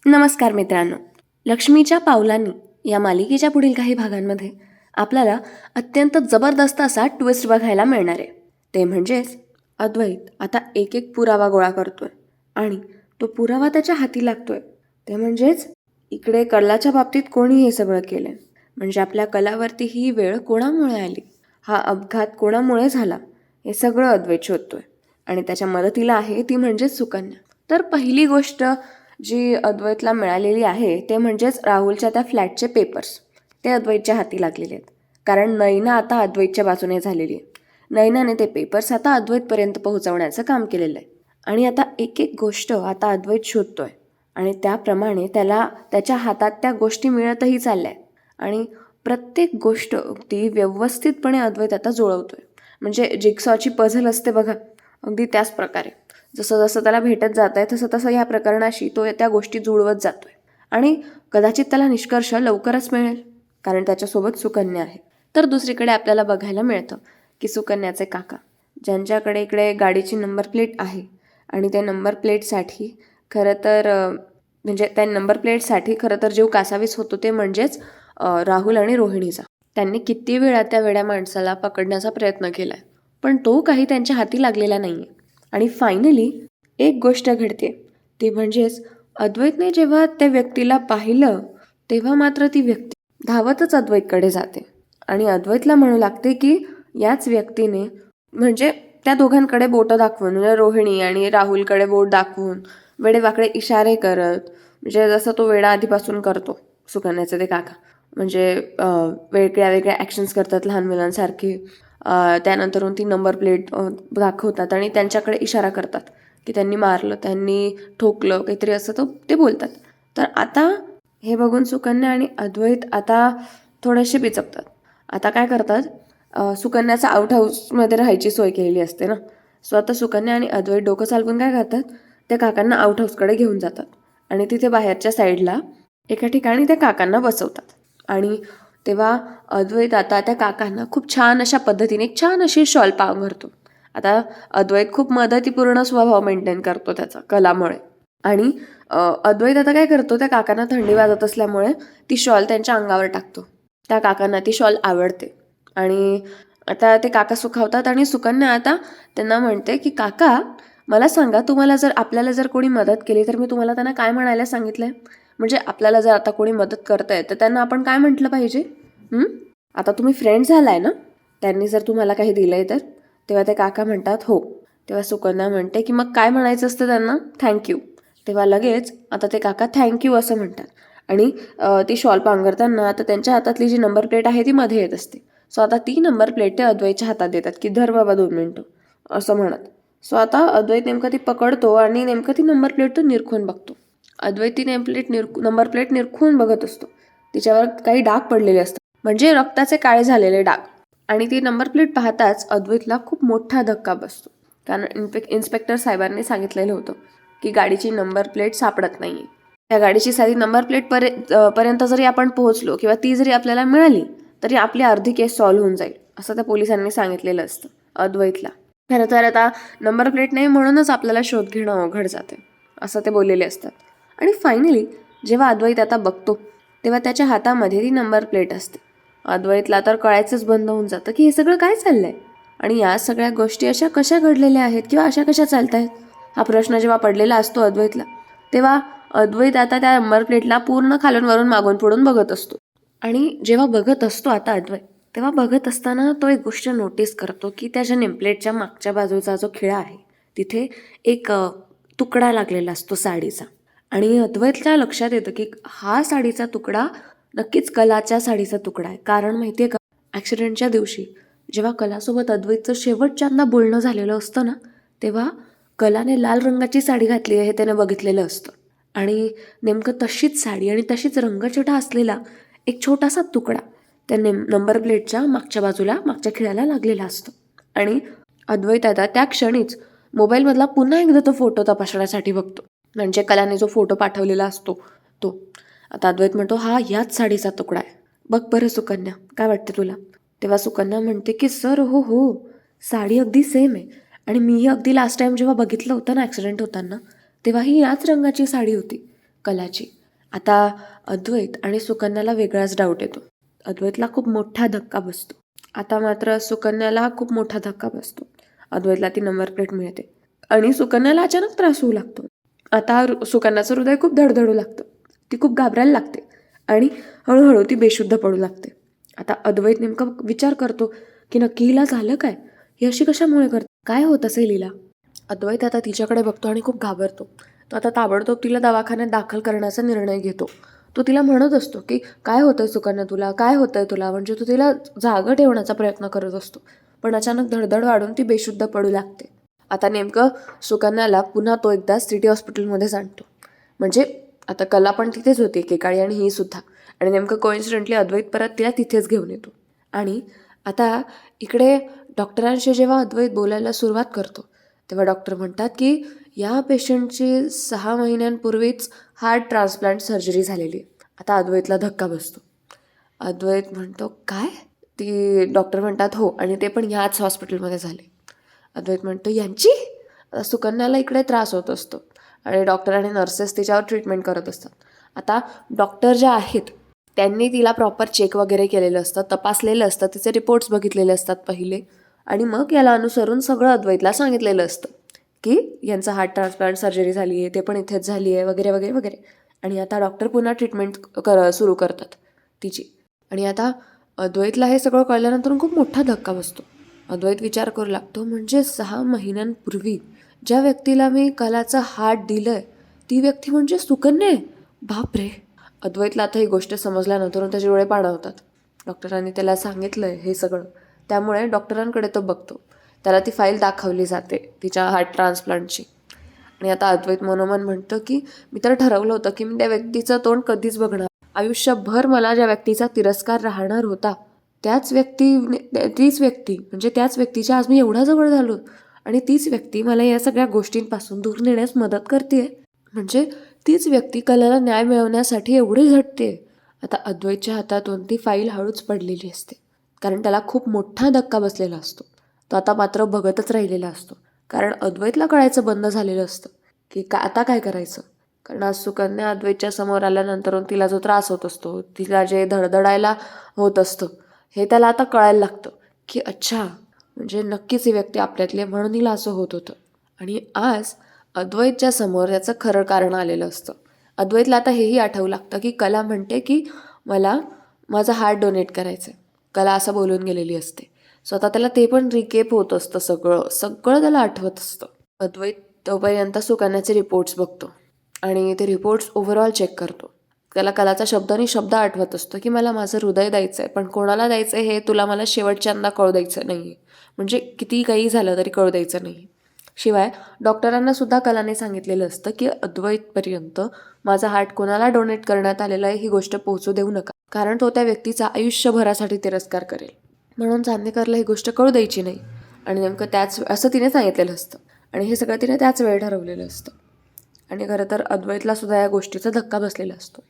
नमस्कार मित्रांनो. लक्ष्मीच्या पावलांनी या मालिकेच्या पुढील काही भागांमध्ये आपल्याला अत्यंत जबरदस्त असा ट्विस्ट बघायला मिळणार आहे. ते म्हणजेच अद्वैत आता एक एक पुरावा गोळा करतोय आणि तो पुरावा त्याच्या हाती लागतोय. ते म्हणजेच इकडे कलाच्या बाबतीत कोणी हे सगळं केलंय, म्हणजे आपल्या कलावरती ही वेळ कोणामुळे आली, हा अपघात कोणामुळे झाला, हे सगळं अद्वैत शोधतोय. आणि त्याच्या मदतीला आहे ती म्हणजेच सुकन्या. तर पहिली गोष्ट जी अद्वैतला मिळालेली आहे ते म्हणजेच राहुलच्या त्या फ्लॅटचे पेपर्स. ते अद्वैतच्या हाती लागलेले आहेत, कारण नैना आता अद्वैतच्या बाजूने झालेली आहे. नैनाने ते पेपर्स आता अद्वैतपर्यंत पोहोचवण्याचं काम केलेलं आहे. आणि आता एक एक गोष्ट आता अद्वैत शोधतोय आणि त्याप्रमाणे त्याला त्याच्या हातात त्या गोष्टी मिळतही चालल्या आहेत. आणि प्रत्येक गोष्ट अगदी व्यवस्थितपणे अद्वैत आता जुळवतोय. म्हणजे जिग्सॉची पझल असते बघा, अगदी त्याच प्रकारे जसं जसं त्याला भेटत जात आहे तसं तसं या प्रकरणाशी तो त्या गोष्टी जुळवत जातोय. आणि कदाचित त्याला निष्कर्ष लवकरच मिळेल, कारण त्याच्यासोबत सुकन्या आहे. तर दुसरीकडे आपल्याला बघायला मिळतं की सुकन्याचे काका, ज्यांच्याकडे इकडे गाडीची नंबर प्लेट आहे, आणि त्या नंबर प्लेटसाठी खरं तर म्हणजे त्या नंबर प्लेटसाठी खरं तर जीव कासावीस होतो ते म्हणजेच राहुल आणि रोहिणीचा. त्यांनी किती वेळा त्या वेड्या माणसाला पकडण्याचा प्रयत्न केला आहे, पण तो काही त्यांच्या हाती लागलेला नाही आहे. आणि फायनली एक गोष्ट घडते, ती म्हणजेच अद्वैतने जेव्हा त्या व्यक्तीला पाहिलं तेव्हा मात्र ती व्यक्ती धावतच अद्वैतकडे जाते आणि अद्वैतला म्हणू लागते की याच व्यक्तीने, म्हणजे त्या दोघांकडे बोटं दाखवून, म्हणजे रोहिणी आणि राहुलकडे बोट दाखवून वेडेवाकडे इशारे करत, म्हणजे जसं तो वेडा आधीपासून करतो सुकन्याचे ते काका, म्हणजे वेगळ्या वेगळ्या ॲक्शन्स करतात लहान मुलांसारखे. त्यानंतरून ती नंबर प्लेट दाखवतात आणि त्यांच्याकडे इशारा करतात की त्यांनी मारलं, त्यांनी ठोकलं, काहीतरी असं तो ते बोलतात. तर आता हे बघून सुकन्या आणि अद्वैत आता थोडेसे बिचकतात. आता काय करतात, सुकन्याचा आउट हाऊसमध्ये राहायची सोय केलेली असते ना, सो आता सुकन्या आणि अद्वैत डोकं चालवून काय करतात, त्या काकांना आउट हाऊसकडे घेऊन जातात आणि तिथे बाहेरच्या साईडला एका ठिकाणी त्या काकांना बसवतात. आणि तेव्हा अद्वैत आता त्या काकांना खूप छान अशा पद्धतीने छान अशी शॉल पांघरतो. आता अद्वैत खूप मदतीपूर्ण स्वभाव मेंटेन करतो त्याचा कलामुळे. आणि अद्वैत आता काय करतो, त्या काकांना थंडी वाजत असल्यामुळे ती शॉल त्यांच्या अंगावर टाकतो. त्या काकांना ती शॉल आवडते आणि आता ते काका सुखावतात. आणि सुकन्या आता त्यांना म्हणते की काका, मला सांगा, तुम्हाला जर आपल्याला जर कोणी मदत केली तर मी तुम्हाला त्यांना काय म्हणायला सांगितलंय, म्हणजे आपल्याला जर आता कोणी मदत करताय तर त्यांना आपण काय म्हटलं पाहिजे? आता तुम्ही फ्रेंड झालाय ना, त्यांनी जर तुम्हाला काही दिलंय तर. तेव्हा ते काका म्हणतात हो. तेव्हा सुकन्या म्हणते की मग काय म्हणायचं असतं त्यांना? थँक्यू. तेव्हा लगेच आता ते काका थँक्यू असं म्हणतात. आणि ती शॉल पांघरताना आता त्यांच्या हातातली जी नंबर प्लेट आहे ती मध्ये येत असते. सो आता ती नंबर प्लेट ते अद्वैतच्या हातात देतात की धर बाबा 2 मिनिटं असं म्हणत. सो आता अद्वैत नेमकं ती पकडतो आणि नेमकं ती नंबर प्लेट तो निरखून बघतो. अद्वैत ती नंबर प्लेट निरखून बघत असतो. तिच्यावर काही डाग पडलेले असतात, म्हणजे रक्ताचे काळे झालेले डाग. आणि ती नंबर प्लेट पाहताच अद्वैतला खूप मोठा धक्का बसतो, कारण इन्स्पेक्टर साहेबांनी सांगितलेलं होतं की गाडीची नंबर प्लेट सापडत नाही आहे. त्या गाडीची साधी नंबर प्लेट पर्यंत जरी आपण पोहोचलो किंवा ती जरी आपल्याला मिळाली तरी आपली अर्धी केस सॉल्व्ह होऊन जाईल, असं त्या पोलिसांनी सांगितलेलं असतं अद्वैतला. खरं तर आता नंबर प्लेट नाही म्हणूनच आपल्याला शोध घेणं अवघड जाते, असं ते बोललेले असतात. आणि फायनली जेव्हा अद्वैत आता बघतो तेव्हा त्याच्या हातामध्ये ती नंबर प्लेट असते. अद्वैतला तर कळायचंच बंद होऊन जातं की हे सगळं काय चाललंय आणि या सगळ्या गोष्टी अशा कशा घडलेल्या आहेत किंवा अशा कशा चालत आहेत, हा प्रश्न जेव्हा पडलेला असतो अद्वैतला, तेव्हा अद्वैत आता त्या नंबर प्लेटला पूर्ण खालून वरून मागून पुढून बघत असतो. आणि जेव्हा बघत असतो आता अद्वैत, तेव्हा बघत असताना तो एक गोष्ट नोटीस करतो की त्याच्या नेमप्लेटच्या मागच्या बाजूचा जो खिळा आहे तिथे एक तुकडा लागलेला असतो साडीचा. आणि अद्वैतच्या लक्षात येतं की हा साडीचा तुकडा नक्कीच कलाच्या साडीचा तुकडा आहे. कारण माहिती आहे का, ॲक्सिडेंटच्या दिवशी जेव्हा कलासोबत अद्वैतचं शेवटच्यांदा बोलणं झालेलं असतं ना, तेव्हा कलाने लाल रंगाची साडी घातली आहे हे त्याने बघितलेलं असतं. आणि नेमकं तशीच साडी आणि तशीच रंगछटा असलेला एक छोटासा तुकडा त्या नंबर प्लेटच्या मागच्या बाजूला मागच्या खिळ्याला लागलेला असतो. आणि अद्वैत आता त्या क्षणीच मोबाईलमधला पुन्हा एकदा तो फोटो तपासण्यासाठी बघतो, म्हणजे कलाने जो फोटो पाठवलेला असतो तो. आता अद्वैत म्हणतो हा याच साडीचा तुकडा आहे, बघ बरं सुकन्या, काय वाटतं तुला? तेव्हा सुकन्या म्हणते की सर हो, साडी अगदी सेम आहे आणि मीही अगदी लास्ट टाइम जेव्हा बघितलं होतं ना ॲक्सिडेंट होताना, तेव्हा ही याच रंगाची साडी होती. कलाची. आता अद्वैत आणि सुकन्याला वेगळाच डाऊट येतो. अद्वैतला खूप मोठा धक्का बसतो. आता मात्र सुकन्याला खूप मोठा धक्का बसतो. अद्वैतला ती नंबर प्लेट मिळते आणि सुकन्याला अचानक त्रास होऊ लागतो. आता सुकन्याचं हृदय खूप धडधडू लागतं. ती खूप घाबरायला लागते आणि हळूहळू ती बेशुद्ध पडू लागते. आता अद्वैत नेमका विचार करतो की नक्की हिला झालं काय, ही अशी कशामुळे करते, काय होत असेल हिला. अद्वैत आता तिच्याकडे बघतो आणि खूप घाबरतो. तो आता ताबडतोब तिला दवाखान्यात दाखल करण्याचा निर्णय घेतो. तो तिला म्हणत असतो की काय होतंय सुकन्या तुला, काय होतंय तुला, म्हणजे तो तिला जागं ठेवण्याचा प्रयत्न करत असतो. पण अचानक धडधड वाढून ती बेशुद्ध पडू लागते. आता नेमकं सुकन्याला पुन्हा तो एकदा सिटी हॉस्पिटलमध्ये आणतो. म्हणजे आता कला पण तिथेच होती एकेकाळी आणि ही सुद्धा. आणि नेमकं कोइन्सिडेंटली अद्वैत परत तिला तिथेच घेऊन येतो. आणि आता इकडे डॉक्टरांशी जेव्हा अद्वैत बोलायला सुरुवात करतो तेव्हा डॉक्टर म्हणतात की या पेशंटची 6 महिन्यांपूर्वीच हार्ट ट्रान्सप्लांट सर्जरी झालेली आहे. आता अद्वैतला धक्का बसतो. अद्वैत म्हणतो काय, ती डॉक्टर म्हणतात हो, आणि ते पण ह्याच हॉस्पिटलमध्ये झाले. अद्वैत म्हणतो यांची. सुकन्याला इकडे त्रास होत असतो आणि डॉक्टर आणि नर्सेस तिच्यावर ट्रीटमेंट करत असतात. आता डॉक्टर ज्या आहेत त्यांनी तिला प्रॉपर चेक वगैरे केलेलं असतं, तपासलेलं असतं, तिचे रिपोर्ट्स बघितलेले असतात पहिले, आणि मग याला अनुसरून सगळं अद्वैतला सांगितलेलं असतं की यांचं हार्ट ट्रान्सप्लांट सर्जरी झाली आहे, ते पण इथेच झाली आहे, वगैरे वगैरे वगैरे. आणि आता डॉक्टर पुन्हा ट्रीटमेंट सुरू करतात तिची. आणि आता अद्वैतला हे सगळं कळल्यानंतर खूप मोठा धक्का बसतो. अद्वैत विचार करू लागतो, म्हणजे 6 महिन्यांपूर्वी ज्या व्यक्तीला मी कलाचं हार्ट दिलं आहे ती व्यक्ती म्हणजे सुकन्या आहे. बापरे. अद्वैतला आता ही गोष्ट समजल्यानंतर त्याचे डोळे पाणावतात. डॉक्टरांनी त्याला सांगितलं आहे हे सगळं, त्यामुळे डॉक्टरांकडे तो बघतो. त्याला ती फाईल दाखवली जाते तिच्या हार्ट ट्रान्सप्लांटची. आणि आता अद्वैत मनोमन म्हणतं की मी तर ठरवलं होतं की मी त्या व्यक्तीचं तोंड कधीच बघणार. आयुष्यभर मला ज्या व्यक्तीचा तिरस्कार राहणार होता तीच व्यक्ती म्हणजे त्याच व्यक्तीच्या आज मी एवढा जवळ झालो आणि तीच व्यक्ती मला या सगळ्या गोष्टींपासून दूर नेण्यास मदत करते. म्हणजे तीच व्यक्ती कलाला न्याय मिळवण्यासाठी एवढी झटते. आता अद्वैतच्या हातातून ती फाईल हळूच पडलेली असते, कारण त्याला खूप मोठा धक्का बसलेला असतो. तो आता मात्र बघतच राहिलेला असतो, कारण अद्वैतला कळायचं बंद झालेलं असतं की आता काय करायचं. कारण आज सुकन्या अद्वैतच्या समोर आल्यानंतर तिला जो त्रास होत असतो, तिला जे धडधडायला होत असतं, हे त्याला आता कळायला लागतं की अच्छा, म्हणजे नक्कीच ही व्यक्ती आपल्यातली आहे म्हणून हिला असं होत होतं. आणि आज अद्वैतच्या समोर याचं खरं कारण आलेलं असतं. अद्वैतला आता हेही आठवू लागतं की कला म्हणते की मला माझा हार्ट डोनेट करायचं आहे. कला असं बोलून गेलेली असते. स्वतः त्याला ते पण रिकेप होत असतं, सगळं त्याला आठवत असतं. अद्वैत तोपर्यंत सुकन्याचे रिपोर्ट्स बघतो आणि ते रिपोर्ट्स ओव्हरऑल चेक करतो. त्याला कलाचा शब्दानी शब्द आठवत असतो की मला माझं हृदय द्यायचं आहे, पण कोणाला द्यायचं आहे हे तुला मला शेवटच्यांदा कळू द्यायचं नाही आहे. म्हणजे किती काही झालं तरी कळू द्यायचं नाही. शिवाय डॉक्टरांना सुद्धा कलाने सांगितलेलं असतं की अद्वैतपर्यंत माझा हार्ट कोणाला डोनेट करण्यात आलेला आहे ही गोष्ट पोहोचू देऊ नका, कारण तो त्या व्यक्तीचा आयुष्यभरासाठी तिरस्कार करेल. म्हणून चांदेकरला ही गोष्ट कळू द्यायची नाही. आणि नेमकं असं तिने सांगितलेलं असतं आणि हे सगळं तिने त्याच वेळी ठरवलेलं असतं. आणि खरं तर अद्वैतला सुद्धा या गोष्टीचा धक्का बसलेला असतो.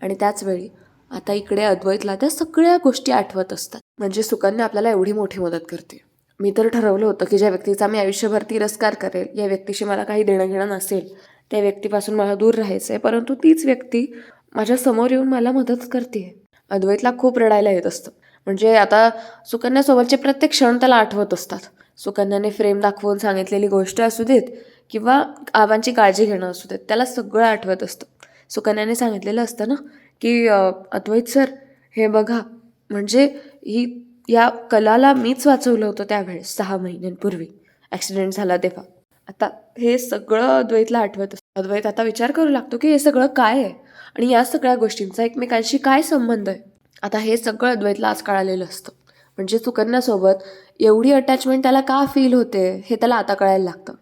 आणि त्याच वेळी आता इकडे अद्वैतला त्या सगळ्या गोष्टी आठवत असतात. म्हणजे सुकन्या आपल्याला एवढी मोठी मदत करते. मी तर ठरवलं होतं की ज्या व्यक्तीचा मी आयुष्यभर तिरस्कार करेल, या व्यक्तीशी मला काही देणं घेणं नसेल, त्या व्यक्तीपासून मला दूर राहायचं आहे, परंतु तीच व्यक्ती माझ्या समोर येऊन मला मदत करते. अद्वैतला खूप रडायला येत असतं. म्हणजे आता सुकन्यासोबतचे प्रत्येक क्षण त्याला आठवत असतात. सुकन्याने फ्रेम दाखवून सांगितलेली गोष्ट असू देत किंवा आबांची काळजी घेणं असू देत, त्याला सगळं आठवत असतं. सुकन्याने सांगितलेलं असतं ना की अद्वैत सर हे बघा, म्हणजे या कलाला मीच वाचवलं होतं त्यावेळेस 6 महिन्यांपूर्वी ॲक्सिडेंट झाला तेव्हा. आता हे सगळं अद्वैतला आठवत असतं. अद्वैत आता विचार करू लागतो की हे सगळं काय आहे आणि या सगळ्या गोष्टींचा एकमेकांशी काय संबंध आहे. आता हे सगळं अद्वैतला आज कळालेलं असतं. म्हणजे सुकन्यासोबत एवढी अटॅचमेंट त्याला का फील होते हे त्याला आता कळायला लागतं.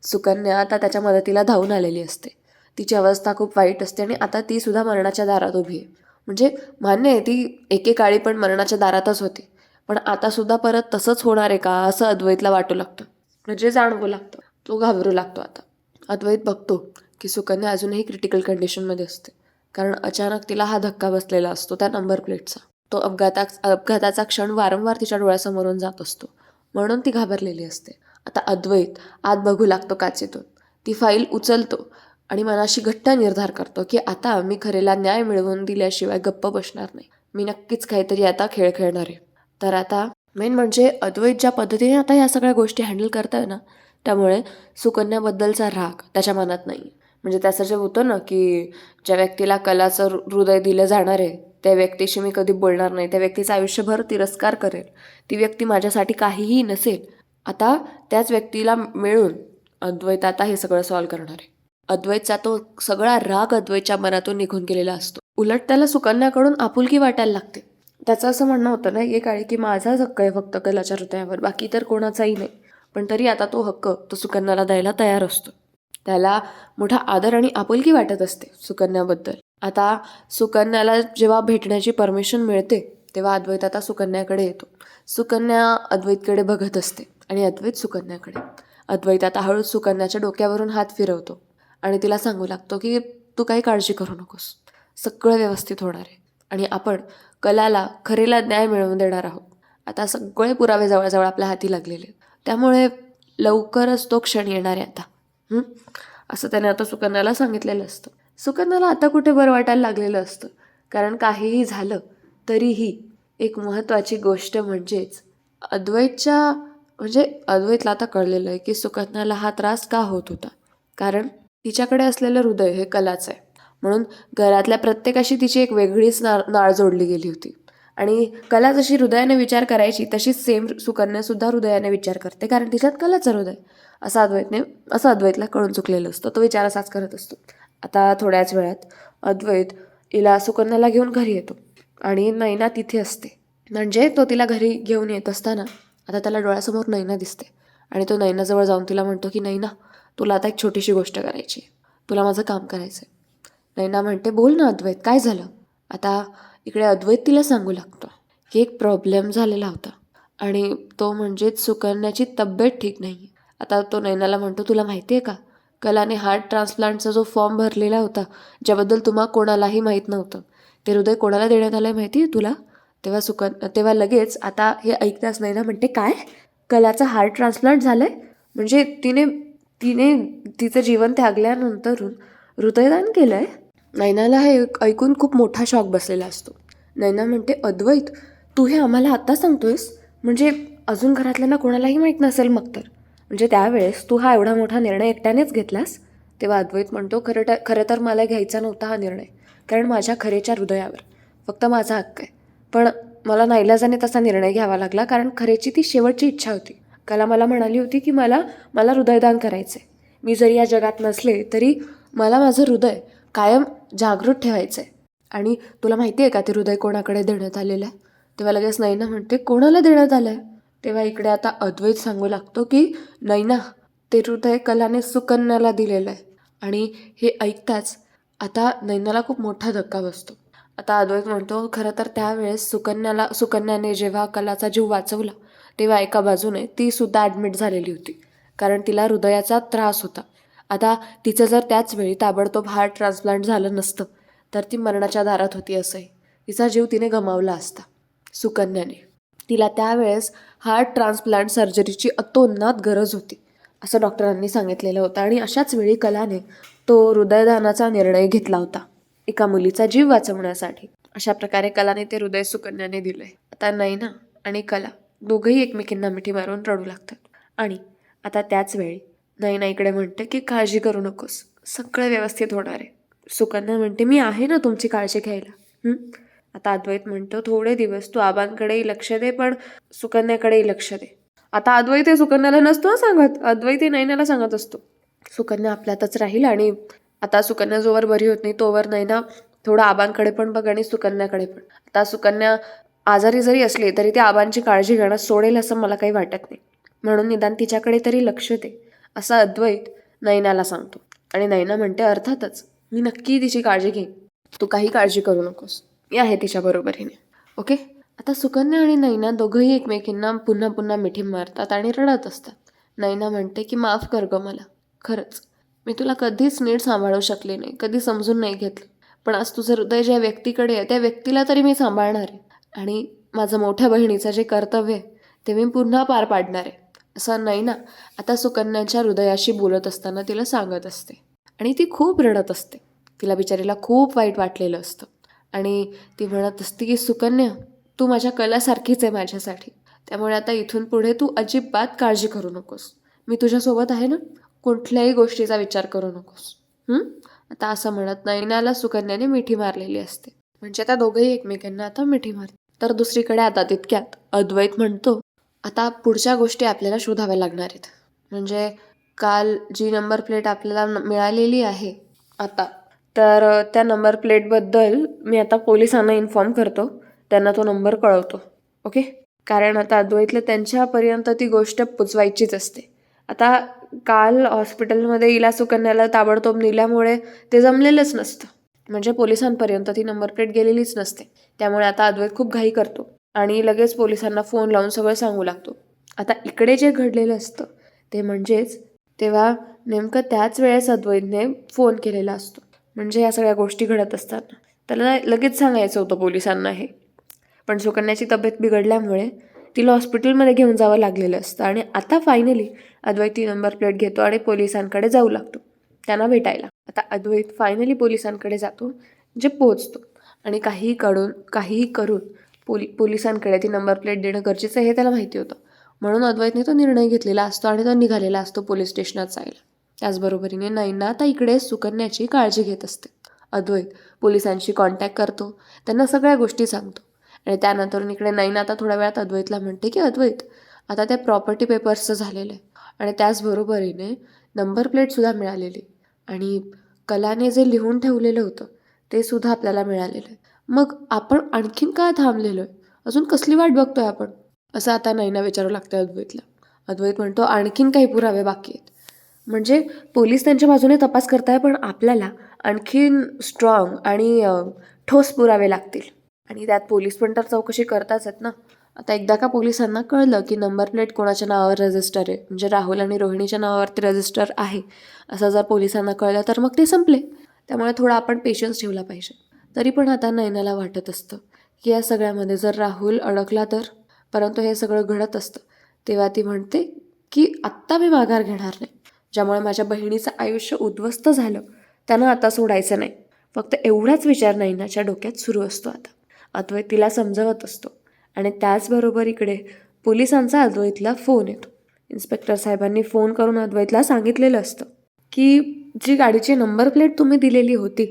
सुकन्या आता त्याच्या मदतीला धावून आलेली असते. तिची अवस्था खूप वाईट असते आणि आता ती सुद्धा मरणाच्या दारात उभी आहे. म्हणजे मान्य आहे ती एकेकाळी पण मरणाच्या दारातच होती, पण आता सुद्धा परत तसंच होणार आहे का असं अद्वैतला वाटू लागतं. म्हणजे जाणवू लागतं. तो घाबरू लागतो. आता अद्वैत बघतो की सुकन्या अजूनही क्रिटिकल कंडिशनमध्ये असते, कारण अचानक तिला हा धक्का बसलेला असतो त्या नंबर प्लेटचा. तो अपघाताचा क्षण वारंवार तिच्या डोळ्यासमोरून जात असतो, म्हणून ती घाबरलेली असते. आता अद्वैत आत बघू लागतो काचेतून. ती फाईल उचलतो आणि मनाशी घट्ट निर्धार करतो की आता मी खरेला न्याय मिळवून दिल्याशिवाय गप्प बसणार नाही. मी नक्कीच काहीतरी आता खेळ खेळणार आहे. तर आता मेन म्हणजे अद्वैत ज्या पद्धतीने आता ह्या सगळ्या गोष्टी हँडल करताय ना, त्यामुळे सुकन्याबद्दलचा राग त्याच्या मनात नाही. म्हणजे त्याचं जे होतं ना की ज्या व्यक्तीला कलाचं हृदय दिलं जाणार आहे त्या व्यक्तीशी मी कधी बोलणार नाही, त्या व्यक्तीचा आयुष्यभर तिरस्कार करेल, ती व्यक्ती माझ्यासाठी काहीही नसेल. आता त्याच व्यक्तीला मिळून अद्वैत आता हे सगळं सॉल्व्ह करणार आहे. अद्वैतचा तो सगळा राग अद्वैतच्या मनातून निघून गेलेला असतो. उलट त्याला सुकन्याकडून आपुलकी वाटायला लागते. त्याचं असं म्हणणं होतं ना एक काळी की माझाच हक्क आहे फक्त कलाच्या हृदयावर, बाकी तर कोणाचाही नाही. पण तरी आता तो हक्क तो सुकन्याला द्यायला तयार असतो. त्याला मोठा आदर आणि आपुलकी वाटत असते सुकन्याबद्दल. आता सुकन्याला जेव्हा भेटण्याची परमिशन मिळते तेव्हा अद्वैत आता सुकन्याकडे येतो. सुकन्या अद्वैतकडे बघत असते आणि अद्वैत सुकन्याकडे. अद्वैत आता हळूच सुकन्याच्या डोक्यावरून हात फिरवतो आणि तिला सांगू लागतो की तू काही काळजी करू नकोस, सगळं व्यवस्थित होणार आहे आणि आपण कलाला खरेला न्याय मिळवून देणार आहोत. आता सगळे पुरावे जवळजवळ आपल्या हाती लागलेले, त्यामुळे लवकरच तो क्षण येणार आहे आता. असं त्याने आता सुकन्याला सांगितलेलं असतं. सुकन्याला आता कुठे बरं वाटायला लागलेलं असतं, कारण काहीही झालं तरीही एक महत्त्वाची गोष्ट म्हणजेच अद्वैतला आता कळलेलं आहे की सुकन्याला हा त्रास का होत होता. कारण तिच्याकडे असलेलं हृदय हे कलाचं आहे, म्हणून घरातल्या प्रत्येकाशी तिची एक वेगळीच नाळ जोडली गेली होती. आणि कला जशी हृदयाने विचार करायची तशीच सेम सुकन्यासुद्धा हृदयाने विचार करते, कारण तिच्यात कलाचं हृदय. असं अद्वैतला कळून चुकलेलं असतं. तो विचार असाच करत असतो. आता थोड्याच वेळात अद्वैत हिला सुकन्याला घेऊन घरी येतो आणि नैना तिथे असते. म्हणजे तो तिला घरी घेऊन येत असताना आता त्याला डोळ्यासमोर नैना दिसते आणि तो नैनाजवळ जाऊन तिला म्हणतो की नैना, तुला आता एक छोटीशी गोष्ट करायची आहे, तुला माझं काम करायचं आहे. नैना म्हणते बोल ना अद्वैत, काय झालं. आता इकडे अद्वैत तिला सांगू लागतो की एक प्रॉब्लेम झालेला होता आणि तो म्हणजेच सुकन्याची तब्येत ठीक नाही. आता तो नैनाला म्हणतो तुला माहिती आहे का, कलाने हार्ट ट्रान्सप्लांटचा जो फॉर्म भरलेला होता ज्याबद्दल तुम्हा कोणालाही माहीत नव्हतं, ते हृदय कोणाला देण्यात आलं आहे माहिती आहे तुला. तेव्हा लगेच आता हे ऐकताच नैना म्हणते काय, कलाचा हार्ट ट्रान्सप्लांट झालं आहे, म्हणजे तिने तिने तिचं जीवन त्यागल्यानंतरून हृदयदान केलं आहे. नैनाला हे ऐकून खूप मोठा शॉक बसलेला असतो. नैना म्हणते अद्वैत, तू हे आम्हाला आत्ता सांगतोयस, म्हणजे अजून घरातल्यांना कोणालाही माहीत नसेल मग तर, म्हणजे त्यावेळेस तू हा एवढा मोठा निर्णय एकट्यानेच घेतलास. तेव्हा अद्वैत म्हणतो खरं तर मला घ्यायचा नव्हता हा निर्णय, कारण माझ्या खरेच्या हृदयावर फक्त माझा हक्क आहे. पण मला नाईलाजाने तसा निर्णय घ्यावा लागला, कारण खरेची ती शेवटची इच्छा होती. कला मला म्हणाली होती की मला हृदयदान करायचं आहे. मी जरी या जगात नसले तरी मला माझं हृदय कायम जागृत ठेवायचं आहे. आणि तुला माहिती आहे का ते हृदय कोणाकडे देण्यात आलेलं आहे. तेव्हा लगेच नैना म्हणते कोणाला देण्यात आलं आहे. तेव्हा इकडे आता अद्वैत सांगू लागतो की नैना, ते हृदय कलाने सुकन्याला दिलेलं आहे. आणि हे ऐकताच आता नैनाला खूप मोठा धक्का बसतो. आता अद्वैत म्हणतो खरं तर त्यावेळेस सुकन्याने जेव्हा कलाचा जीव वाचवला तेव्हा एका बाजूने ती सुद्धा ॲडमिट झालेली होती, कारण तिला हृदयाचा त्रास होता. आता तिचं जर त्याच वेळी ताबडतोब हार्ट ट्रान्सप्लांट झालं नसतं तर ती मरणाच्या दारात होती असंही. तिचा जीव तिने गमावला असता. सुकन्याने तिला त्यावेळेस हार्ट ट्रान्सप्लांट सर्जरीची अतोनात गरज होती असं डॉक्टरांनी सांगितलेलं होतं. आणि अशाच वेळी कलाने तो हृदयदानाचा निर्णय घेतला होता एका मुलीचा जीव वाचवण्यासाठी. अशा प्रकारे कलाने ते हृदय सुकन्याने दिलंय. आता नैना आणि कला दोघंही एकमेकींना मिठी मारून रडू लागतात. आणि आता त्याच वेळी नैना इकडे म्हणते की काळजी करू नकोस, सगळं व्यवस्थित होणार आहे. सुकन्या म्हणते मी आहे ना तुमची काळजी घ्यायला. आता अद्वैत म्हणतो थोडे दिवस तू आबांकडेही लक्ष दे, पण सुकन्याकडेही लक्ष दे. आता अद्वैत हे सुकन्याला नसतो सांगत, अद्वैत हे नैनाला सांगत असतो. सुकन्या आपल्यातच राहील आणि आता सुकन्या जोवर बरी होत नाही तोवर नैना थोडं आबांकडे पण बघ आणि सुकन्याकडे पण. आता सुकन्या आजारी जरी असली तरी ती आबांची काळजी घेणं सोडेल असं मला काही वाटत नाही, म्हणून निदान तिच्याकडे तरी लक्ष दे असं अद्वैत नैनाला सांगतो. आणि नैना म्हणते अर्थातच, मी नक्की तिची काळजी घेईन, तू काही काळजी करू नकोस, मी आहे तिच्या बरोबरीने. ओके. आता सुकन्या आणि नैना दोघंही एकमेकींना पुन्हा पुन्हा मिठी मारतात आणि रडत असतात. नैना म्हणते की माफ कर गं मला, खरंच मी तुला कधीच नीट सांभाळू शकले नाही, कधी समजून नाही घेतलं. पण आज तुझं हृदय ज्या व्यक्तीकडे आहे त्या व्यक्तीला तरी मी सांभाळणार आहे आणि माझं मोठ्या बहिणीचं जे कर्तव्य आहे ते मी पुन्हा पार पाडणार आहे असं नैना आता सुकन्याच्या हृदयाशी बोलत असताना तिला सांगत असते. आणि ती खूप रडत असते. तिला बिचारीला खूप वाईट वाटलेलं असतं आणि ती म्हणत असते की सुकन्या, तू माझ्या कलासारखीच आहे माझ्यासाठी. त्यामुळे आता इथून पुढे तू अजिबात काळजी करू नकोस. मी तुझ्यासोबत आहे ना, कुठल्याही गोष्टीचा विचार करू नकोस. हं? आता असं म्हणत नैनाला सुकन्याने मिठी मारलेली असते. म्हणजे त्या दोघंही एकमेकांना आता मिठी मारतात. तर दुसरीकडे आता तितक्यात अद्वैत म्हणतो, आता पुढच्या गोष्टी आपल्याला शोधाव्या लागणार आहेत. म्हणजे काल जी नंबर प्लेट आपल्याला मिळालेली आहे आता, तर त्या नंबर प्लेटबद्दल मी आता पोलिसांना इन्फॉर्म करतो. त्यांना तो नंबर कळवतो. ओके? कारण आता अद्वैतला त्यांच्यापर्यंत ती गोष्ट पोचवायचीच असते. आता काल हॉस्पिटलमध्ये हिला सुकन्याला ताबडतोब नेल्यामुळे ते जमलेलंच नसतं. म्हणजे पोलिसांपर्यंत ती नंबर प्लेट गेलेलीच नसते. त्यामुळे आता अद्वैत खूप घाई करतो आणि लगेच पोलिसांना फोन लावून सगळं सांगू लागतो. आता इकडे जे घडलेलं असतं ते म्हणजेच तेव्हा नेमकं त्याच वेळेस अद्वैतने फोन केलेला असतो. म्हणजे या सगळ्या गोष्टी घडत असताना त्याला लगेच सांगायचं होतं पोलिसांना हे. पण सुकन्याची तब्येत बिघडल्यामुळे तिला हॉस्पिटलमध्ये घेऊन जावं लागलेलं असतं आणि आता फायनली अद्वैत ती नंबर प्लेट घेतो आणि पोलिसांकडे जाऊ लागतो त्यांना भेटायला. आता अद्वैत फायनली पोलिसांकडे जातो, म्हणजे पोचतो आणि काहीही करून पोलिसांकडे ती नंबर प्लेट देणं गरजेचं आहे हे त्याला माहिती होतं. म्हणून अद्वैतने तो निर्णय घेतलेला असतो आणि तो निघालेला असतो पोलीस स्टेशनात जायला. त्याचबरोबरीने नैना आता इकडे सुकन्याची काळजी घेत असते. अद्वैत पोलिसांशी कॉन्टॅक्ट करतो, त्यांना सगळ्या गोष्टी सांगतो आणि त्यानंतर इकडे नैना आता थोड्या वेळात अद्वैतला म्हणते की अद्वैत, आता त्या प्रॉपर्टी पेपर्सचं झालेलं आहे आणि त्याचबरोबरीने नंबर प्लेटसुद्धा मिळालेली आणि कलाने जे लिहून ठेवलेलं होतं ते सुद्धा आपल्याला मिळालेलं आहे. मग आपण आणखीन का थांबलेलो आहे? अजून कसली वाट बघतोय आपण? असं आता नैना विचारू लागते अद्वैतला. अद्वैत म्हणतो आणखीन काही पुरावे बाकी आहेत. म्हणजे पोलीस त्यांच्या बाजूने तपास करताय, पण आपल्याला आणखीन स्ट्रॉंग आणि ठोस पुरावे लागतील. आणि त्यात पोलीस पण तर चौकशी करताच आहेत ना. आता एकदा का पोलिसांना कळलं की नंबर प्लेट कोणाच्या नावावर रजिस्टर आहे, म्हणजे राहुल आणि रोहिणीच्या नावावरती रजिस्टर आहे असं जर पोलिसांना कळलं तर मग ते संपले. त्यामुळे थोडा आपण पेशन्स ठेवला पाहिजे. तरी पण आता नैनाला वाटत असतं की या सगळ्यामध्ये जर राहुल अडकला तर, परंतु हे सगळं घडत असतं तेव्हा ती म्हणते की आत्ता मी माघार घेणार नाही. ज्यामुळे माझ्या बहिणीचं आयुष्य उद्ध्वस्त झालं त्यांना आता सोडायचं नाही. फक्त एवढाच विचार नैनाच्या डोक्यात सुरू असतो आता. अद्वैत तिला समजवत असतो आणि त्याचबरोबर इकडे पोलिसांचा अद्वैतला फोन येतो. इन्स्पेक्टर साहेबांनी फोन करून अद्वैतला सांगितलेलं असतं की जी गाडीची नंबर प्लेट तुम्ही दिलेली होती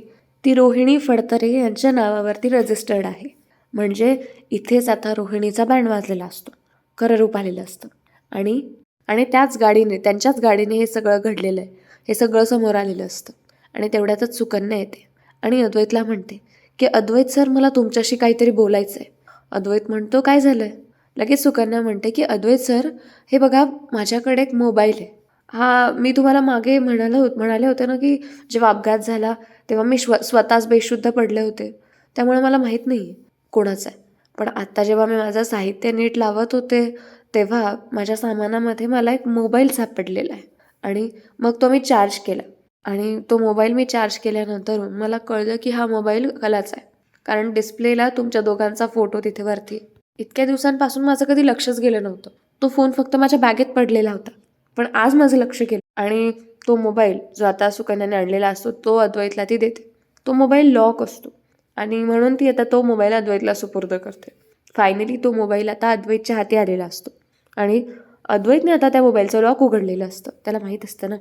ती रोहिणी फडतरे यांच्या नावावरती रजिस्टर्ड आहे. म्हणजे इथेच आता रोहिणीचा बँड वाजलेला असतो, खरं रूप आलेलं असतं आणि आणि त्यांच्याच गाडीने हे सगळं घडलेलं आहे, हे सगळं समोर आलेलं असतं. आणि तेवढ्यातच सुकन्या येते आणि अद्वैतला म्हणते की अद्वैत सर, मला तुमच्याशी काहीतरी बोलायचं आहे. अद्वैत म्हणतो काय झालं आहे? लगेच सुकन्या म्हणते की अद्वैत सर, हे बघा माझ्याकडे एक मोबाईल आहे. हा मी तुम्हाला मागे म्हणाले होते ना की जेव्हा अपघात झाला तेव्हा मी स्वतःच बेशुद्ध पडले होते. त्यामुळे मला माहीत नाही आहे कोणाचा आहे. पण आत्ता जेव्हा मी माझं साहित्य नीट लावत होते तेव्हा माझ्या सामानामध्ये मला एक मोबाईल सापडलेला आहे आणि मग तो मी चार्ज केला आणि तो मोबाईल मी चार्ज केल्यानंतर मला कळलं की हा मोबाईल कलाचा आहे. कारण डिस्प्लेला तुमच्या दोघांचा फोटो तिथे वरती आहे. इतक्या दिवसांपासून माझं कधी लक्षच गेलं नव्हतं. तो फोन फक्त माझ्या बॅगेत पडलेला होता. पण आज माझं लक्ष गेलं आणि तो मोबाईल जो आता सुकन्याने आणलेला असतो तो अद्वैतला ती देते. तो मोबाईल लॉक असतो आणि म्हणून ती आता तो मोबाईल अद्वैतला सुपूर्द करते. फायनली तो मोबाईल आता अद्वैतच्या हाती आलेला असतो आणि अद्वैतने आता त्या मोबाईलचं लॉक उघडलेलं असतं. त्याला माहीत असतं ना.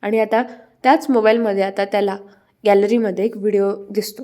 आणि आता त्याच मोबाईलमध्ये आता त्याला गॅलरीमध्ये एक व्हिडिओ दिसतो.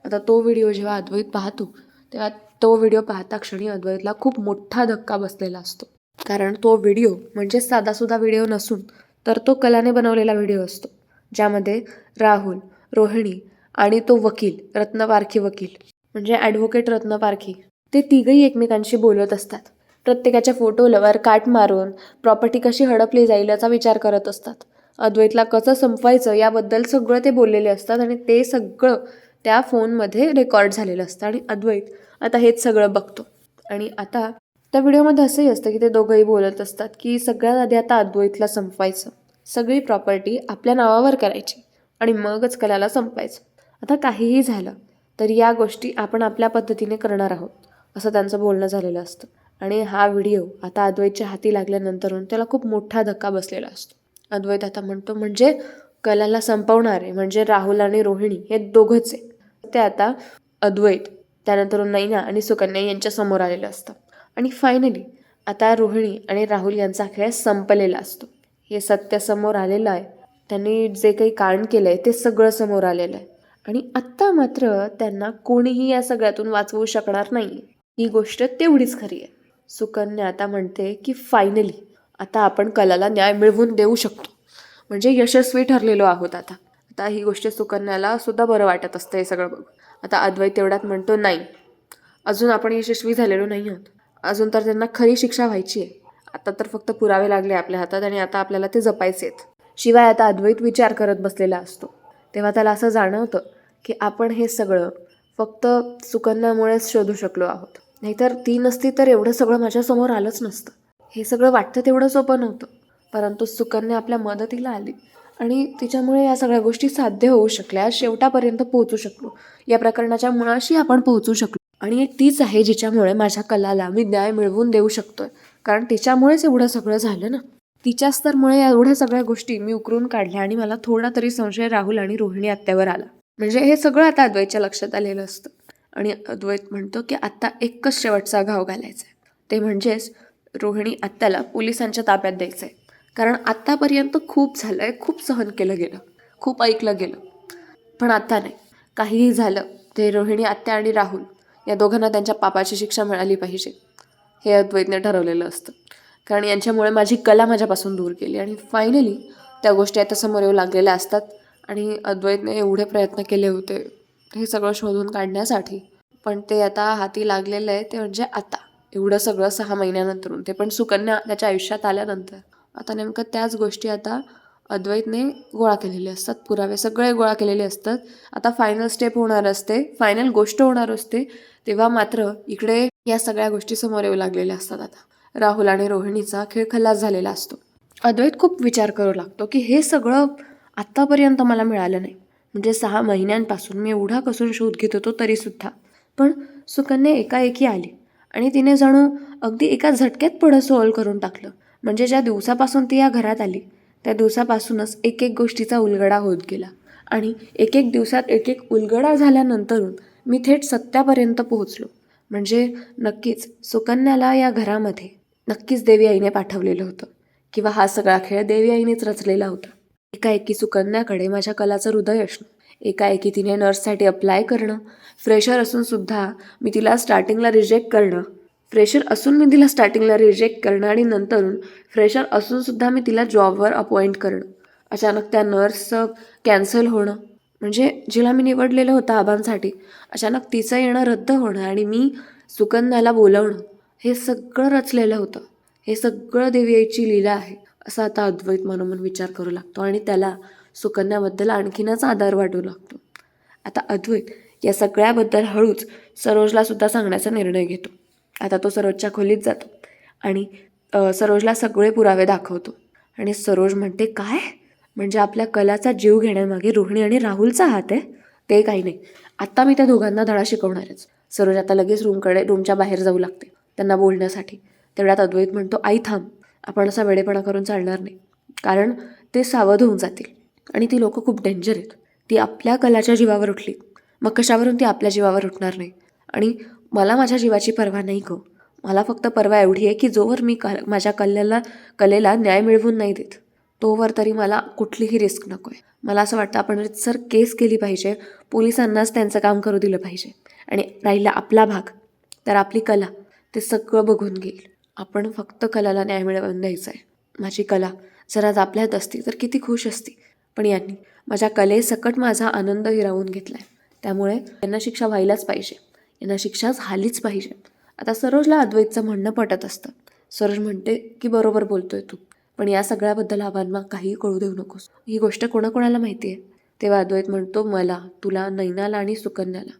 आता तो व्हिडिओ जेव्हा अद्वैत पाहतो तेव्हा तो व्हिडिओ पाहता क्षणी अद्वैतला खूप मोठा धक्का बसलेला असतो. कारण तो व्हिडिओ म्हणजे साधासुद्धा व्हिडिओ नसून तर तो कलाने बनवलेला व्हिडिओ असतो, ज्यामध्ये राहुल, रोहिणी आणि तो वकील रत्नपारखी वकील म्हणजे ॲडव्होकेट रत्नपारखी ते तिघही एकमेकांशी बोलत असतात. प्रत्येकाच्या फोटोवर काट मारून प्रॉपर्टी कशी हडपली जाईल याचा विचार करत असतात. अद्वैतला कसं संपवायचं याबद्दल सगळं ते बोललेले असतात आणि ते सगळं त्या फोनमध्ये रेकॉर्ड झालेलं असतं आणि अद्वैत आता हेच सगळं बघतो. आणि आता त्या व्हिडिओमध्ये असंही असतं की ते दोघंही बोलत असतात की सगळ्यात आधी आता अद्वैतला संपवायचं, सगळी प्रॉपर्टी आपल्या नावावर करायची आणि मगच कलाला संपवायचं. आता काहीही झालं तर या गोष्टी आपण आपल्या पद्धतीने करणार आहोत असं त्यांचं बोलणं झालेलं असतं. आणि हा व्हिडिओ आता अद्वैतच्या हाती लागल्यानंतर त्याला खूप मोठा धक्का बसलेला असतो. अद्वैत आता म्हणतो म्हणजे कलाला संपवणारे म्हणजे राहुल आणि रोहिणी हे दोघंच आहे. ते आता अद्वैत, त्यानंतर नैना आणि सुकन्या यांच्या समोर आलेलं असतं. आणि फायनली आता रोहिणी आणि राहुल यांचा खेळ संपलेला असतो. हे सत्य समोर आलेलं आहे. त्यांनी जे काही कांड केलं आहे ते सगळं समोर आलेलं आहे. आणि आत्ता मात्र त्यांना कोणीही या सगळ्यातून वाचवू शकणार नाही. ही गोष्ट तेवढीच खरी आहे. सुकन्या आता म्हणते की फायनली आता आपण कलाला न्याय मिळवून देऊ शकतो, म्हणजे यशस्वी ठरलेलो आहोत आता. आता ही गोष्ट सुकन्याला सुद्धा बरं वाटत असतं हे सगळं बघ. आता अद्वैत तेवढ्यात म्हणतो नाही, अजून आपण यशस्वी झालेलो नाही आहोत. अजून तर त्यांना खरी शिक्षा व्हायची आहे. आता तर फक्त पुरावे लागले आपल्या हातात आणि आता आपल्याला ते जपायचे आहेत. शिवाय आता अद्वैत विचार करत बसलेला असतो. तेव्हा त्याला असं जाणवतं की आपण हे सगळं फक्त सुकन्यामुळेच शोधू शकलो आहोत. नाहीतर ती नसती तर एवढं सगळं माझ्यासमोर आलंच नसतं. हे सगळं वाटतं तेवढं सोपं नव्हतं, परंतु सुकन्या आपल्या मदतीला आली आणि तिच्यामुळे या सगळ्या गोष्टी साध्य होऊ शकल्या. शेवटापर्यंत पोहोचू शकलो, या प्रकरणाच्या मुळाशी आपण पोहोचू शकलो. आणि एक तीच आहे जिच्यामुळे माझ्या कलाला मी न्याय मिळवून देऊ शकतोय, कारण तिच्यामुळेच एवढं सगळं झालं ना. तिच्याच तरमुळे एवढ्या सगळ्या गोष्टी मी उकरून काढल्या आणि मला थोडा तरी संशय राहुल आणि रोहिणी आत्यावर आला. म्हणजे हे सगळं आता अद्वैतच्या लक्षात आलेलं असतं. आणि अद्वैत म्हणतो की आत्ता एकच शेवटचा घाव घालायचा आहे, ते म्हणजेच रोहिणी आत्याला पोलिसांच्या ताब्यात द्यायचं आहे. कारण आत्तापर्यंत खूप झालं आहे, खूप सहन केलं गेलं, खूप ऐकलं गेलं. पण आता नाही, काहीही झालं ते रोहिणी आत्या आणि राहुल या दोघांना त्यांच्या पापाची शिक्षा मिळाली पाहिजे, हे अद्वैतने ठरवलेलं असतं. कारण यांच्यामुळे माझी कला माझ्यापासून दूर गेली आणि फायनली त्या गोष्टी आता समोर येऊ लागलेल्या असतात. आणि अद्वैतने एवढे प्रयत्न केले होते हे सगळं शोधून काढण्यासाठी, पण ते आता हाती लागलेलं आहे. ते म्हणजे आता एवढं सगळं 6 महिन्यानंतरून, ते पण सुकन्या त्याच्या आयुष्यात आल्यानंतर. आता नेमकं त्याच गोष्टी आता अद्वैतने गोळा केलेले असतात, पुरावे सगळे गोळा केलेले असतात. आता फायनल स्टेप होणार असते, फायनल गोष्ट होणार असते, तेव्हा मात्र इकडे या सगळ्या गोष्टी समोर येऊ लागलेल्या असतात. आता राहुल आणि रोहिणीचा खेळ खल्लास झालेला असतो. अद्वैत खूप विचार करू लागतो की हे सगळं आत्तापर्यंत मला मिळालं नाही, म्हणजे 6 महिन्यांपासून मी एवढा कसून शोध घेत होतो तरीसुद्धा. पण सुकन्या एकाएकी आली आणि तिने जणू अगदी एका झटक्यात पुढं सॉल्व करून टाकलं. म्हणजे ज्या दिवसापासून ती या घरात आली त्या दिवसापासूनच एक एक गोष्टीचा उलगडा होत गेला. आणि एक एक दिवसात एक एक उलगडा झाल्यानंतरून मी थेट सत्यापर्यंत पोहोचलो. म्हणजे नक्कीच सुकन्याला या घरामध्ये नक्कीच देवी आईने पाठवलेलं होतं, किंवा हा सगळा खेळ देवी आईनेच रचलेला होता. एकाएकी सुकन्याकडे माझ्या कलाचं हृदय असणं, एकाएकी तिने नर्ससाठी अप्लाय करणं, फ्रेशर असून सुद्धा मी तिला स्टार्टिंगला रिजेक्ट करणं, आणि नंतरून फ्रेशर असून सुद्धा मी तिला जॉबवर अपॉइंट करणं, अचानक त्या नर्सचं कॅन्सल होणं, म्हणजे जिला मी निवडलेलं होतं आबांसाठी अचानक तिचं येणं रद्द होणं आणि मी सुकन्याला बोलवणं, हे सगळं रचलेलं होतं. हे सगळं देवी आईची लीला आहे असं आता अद्वैत मनोमन विचार करू लागतो आणि त्याला सुकन्याबद्दल आणखीनच आदर वाटू लागतो. आता अद्वैत या सगळ्याबद्दल हळूच सरोजला सुद्धा सांगण्याचा निर्णय घेतो. आता तो सरोजच्या खोलीत जातो आणि सरोजला सगळे पुरावे दाखवतो. आणि सरोज म्हणते, काय म्हणजे आपल्या कलाचा जीव घेण्यामागे रोहिणी आणि राहुलचा हात आहे? ते काही नाही, आत्ता मी त्या दोघांना धडा शिकवणारच. सरोज आता लगेच रूमच्या बाहेर जाऊ लागते त्यांना बोलण्यासाठी. तेवढ्यात अद्वैत म्हणतो, आई थांब, आपण असा वेडेपणा करून चालणार नाही, कारण ते सावध होऊन जातील आणि ती लोकं खूप डेंजर आहेत. ती आपल्या कलाच्या जीवावर उठली मग कशावरून ती आपल्या जीवावर उठणार नाही. आणि मला माझ्या जीवाची पर्वा नाही गो, मला फक्त पर्वा एवढी आहे की जोवर मी माझ्या कलेला न्याय मिळवून नाही देत तोवर तरी मला कुठलीही रिस्क नको आहे. मला असं वाटतं आपण सर केस केली पाहिजे, पोलिसांनाच त्यांचं काम करू दिलं पाहिजे. आणि राहिला आपला भाग, तर आपली कला ते सगळं बघून घेईल. आपण फक्त कलाला न्याय मिळवून द्यायचा आहे. माझी कला जर आज आपल्यात असती तर किती खुश असती, पण यांनी माझ्या कलेसकट माझा आनंद हिरावून घेतला आहे. त्यामुळे यांना शिक्षा व्हायलाच पाहिजे, यांना शिक्षा झालीच पाहिजे. आता सरोजला अद्वैतचं म्हणणं पटत असतं. सरोज म्हणते की बरोबर बोलतोय तू, पण या सगळ्याबद्दल आबांना काही कळू देऊ नकोस, ही गोष्ट कोणाकोणाला माहिती आहे. तेव्हा अद्वैत म्हणतो, मला, तुला, नैनाला आणि सुकन्याला.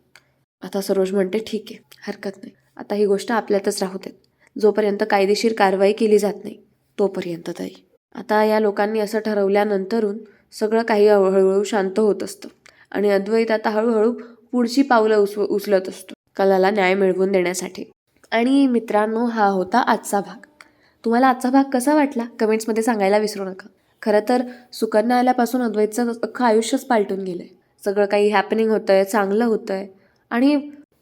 आता सरोज म्हणते, ठीक आहे, हरकत नाही, आता ही गोष्ट आपल्यातच राहू देत, जोपर्यंत कायदेशीर कारवाई केली जात नाही तोपर्यंत तरी. आता या लोकांनी असं ठरवल्यानंतरून सगळं काही हळूहळू शांत होत असतं आणि अद्वैत आता हळूहळू पुढची पावलं उचलत असतो कलाला न्याय मिळवून देण्यासाठी. आणि मित्रांनो, हा होता आजचा भाग. तुम्हाला आजचा भाग कसा वाटला कमेंट्समध्ये सांगायला विसरू नका. खरं तर सुकन्या आल्यापासून अद्वैतचं अख्खं आयुष्यच पालटून गेलं आहे. सगळं काही हॅपनिंग होतं आहे, चांगलं होतं आहे आणि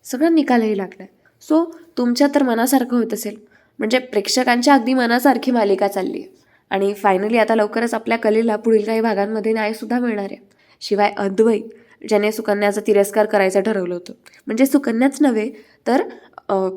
सगळं निकालही लागलं आहे. सो तुमच्या तर मनासारखं होत असेल, म्हणजे प्रेक्षकांच्या अगदी मनासारखी मालिका चालली आहे. आणि फायनली आता लवकरच आपल्या कलेला पुढील काही भागांमध्ये न्यायसुद्धा मिळणार आहे. शिवाय अद्वैत ज्याने सुकन्याचा तिरस्कार करायचं ठरवलं होतं, म्हणजे सुकन्याच नव्हे तर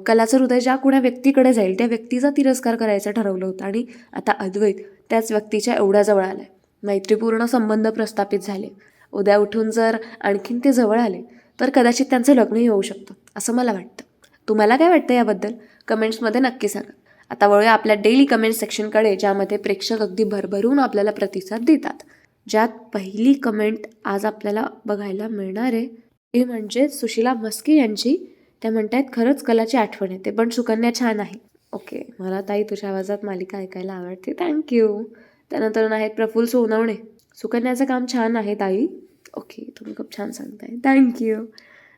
कलाचं हृदय ज्या कुण्या व्यक्तीकडे जाईल त्या व्यक्तीचा तिरस्कार करायचं ठरवलं होतं आणि आता अद्वैत त्याच व्यक्तीच्या एवढ्या जवळ आला आहे. मैत्रीपूर्ण संबंध प्रस्थापित झाले. उद्या उठून जर आणखीन ते जवळ आले तर कदाचित त्यांचं लग्नही होऊ शकतं असं मला वाटतं. तुम्हाला काय वाटतं याबद्दल कमेंट्समध्ये नक्की सांगा. आता वळूया आपल्या डेली कमेंट सेक्शनकडे, ज्यामध्ये प्रेक्षक अगदी भरभरून आपल्याला प्रतिसाद देतात. ज्यात पहिली कमेंट आज आपल्याला बघायला मिळणार आहे ती म्हणजे सुशिला मस्के यांची. त्या म्हणतायत, खरंच कलाची आठवण येते पण सुकन्या छान आहे. ओके, मला ताई तुझ्या आवाजात मालिका ऐकायला आवडते, थँक्यू. त्यानंतर आहेत प्रफुल्ल सोनवणे, सुकन्याचं काम छान आहे ताई. ओके, तुम्ही खूप छान सांगताय, थँक्यू.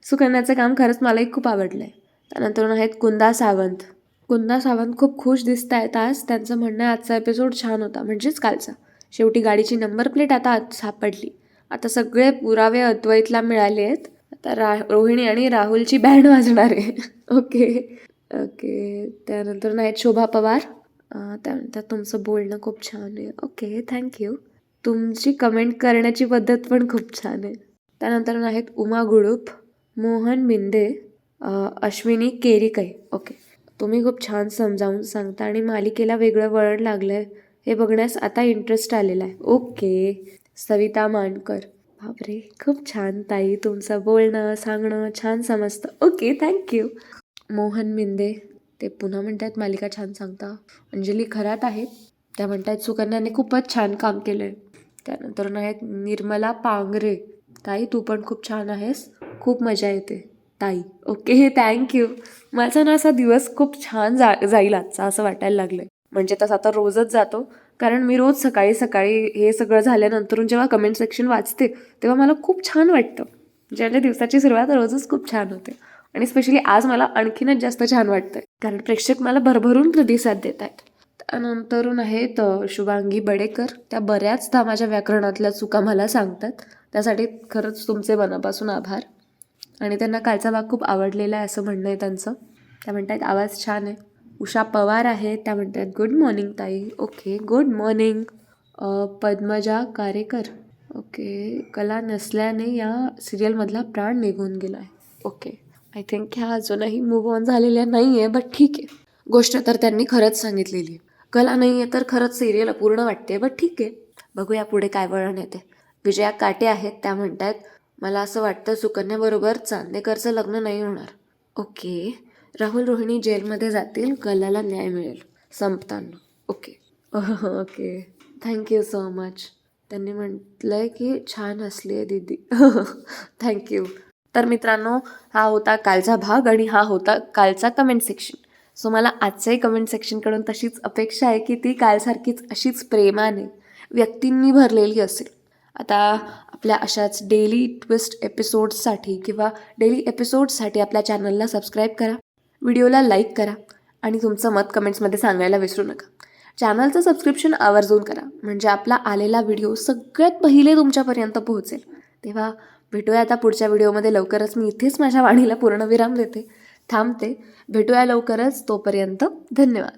सुकन्याचं काम खरंच मलाही खूप आवडलं आहे. त्यानंतर आहेत कुंदा सावंत. कुंदा सावंत खूप खुश दिसत आहेत आज. त्यांचं म्हणणं आहे आजचा एपिसोड छान होता, म्हणजेच कालचा. शेवटी गाडीची नंबर प्लेट आता सापडली. आता सगळे पुरावे अद्वैतला मिळाले आहेत. आता रोहिणी आणि राहुलची बँड वाजणार आहे. Okay okay. त्यानंतर नाहीत शोभा पवार. त्यानंतर तुमचं बोलणं खूप छान आहे. Okay, thank you. तुमची कमेंट करण्याची पद्धत पण खूप छान आहे. त्यानंतर आहेत उमा गुडूप, मोहन बिंदे, अश्विनी केरिकै. ओके, तुम्ही खूप छान समजावून सांगता आणि मालिकेला वेगळं वळण लागलं आहे हे बघण्यास आता इंटरेस्ट आलेला आहे. ओके. सविता मानकर, बापरे खूप छान ताई, तुमचं बोलणं सांगणं छान समजतं. Okay, thank you. मोहन मिंदे, ते पुन्हा म्हणतात मालिका छान सांगता. अंजली खरात आहेत, त्या म्हणतात सुकन्याने खूपच छान काम केलं आहे. त्यानंतर आहेत निर्मला पांगरे, ताई तू पण खूप छान आहेस, खूप मजा येते ताई. Okay, thank you. माझा ना असा दिवस खूप छान जाईल आजचा असं वाटायला लागलं आहे. म्हणजे तसं आता रोजच जातो, कारण मी रोज सकाळी सकाळी हे सगळं झाल्यानंतर जेव्हा कमेंट सेक्शन वाचते तेव्हा मला खूप छान वाटतं. ज्याच्या दिवसाची सुरुवात रोजच खूप छान होते आणि स्पेशली आज मला आणखीनच जास्त छान वाटतंय कारण प्रेक्षक मला भरभरून प्रतिसाद देत आहेत. त्यानंतरून आहेत शुभांगी बडेकर, त्या बऱ्याचदा माझ्या व्याकरणातल्या चुका मला सांगतात, त्यासाठी खरंच तुमचे मनापासून आभार. आणि त्यांना कालचा भाग खूप आवडलेला आहे असं म्हणणं आहे त्यांचं. त्या म्हणतात आवाज छान आहे. उषा पवार आहे, त्या म्हणतात गुड मॉर्निंग ताई. Okay, good morning. Padmaja Karekar, okay, कला नसल्याने या सिरियलमधला प्राण निघून गेला आहे. ओके, आय थिंक ह्या अजूनही मूव्ह ऑन झालेल्या नाही आहे, बट ठीक आहे. गोष्ट तर त्यांनी खरंच सांगितलेली आहे. कला नाही आहे तर खरंच सिरियल अपूर्ण वाटते, बट ठीक आहे, बघूया पुढे काय वळण येते. विजया काटे आहेत, त्या म्हणतात मला असं वाटतं सुकन्याबरोबर चांदेकरचं लग्न नाही होणार. ओके. राहुल रोहिणी जेलमध्ये जातील, कलाला न्याय मिळेल संपताना. Okay okay, thank you so much. त्यांनी म्हटलं आहे की छान असली आहे दीदी. थँक्यू. तर मित्रांनो, हा होता कालचा भाग आणि हा होता कालचा कमेंट सेक्शन. सो मला आजच्याही कमेंट सेक्शनकडून तशीच अपेक्षा आहे की ती कालसारखीच अशीच प्रेमाने व्यक्तींनी भरलेली असेल. आता आपल्या अशाच डेली ट्विस्ट एपिसोड्ससाठी किंवा डेली एपिसोड्ससाठी आपल्या चॅनलला सबस्क्राईब करा, व्हिडिओला लाईक करा आणि तुमचं मत कमेंट्समध्ये सांगायला विसरू नका. चॅनलचं सबस्क्रिप्शन आवर्जून करा, म्हणजे आपला आलेला व्हिडिओ सगळ्यात पहिले तुमच्यापर्यंत पोहोचेल. तेव्हा भेटूया आता पुढच्या व्हिडिओमध्ये लवकरच. मी इथेच माझ्या वाणीला पूर्णविराम देते, थांबते. भेटूया लवकरच, तोपर्यंत धन्यवाद.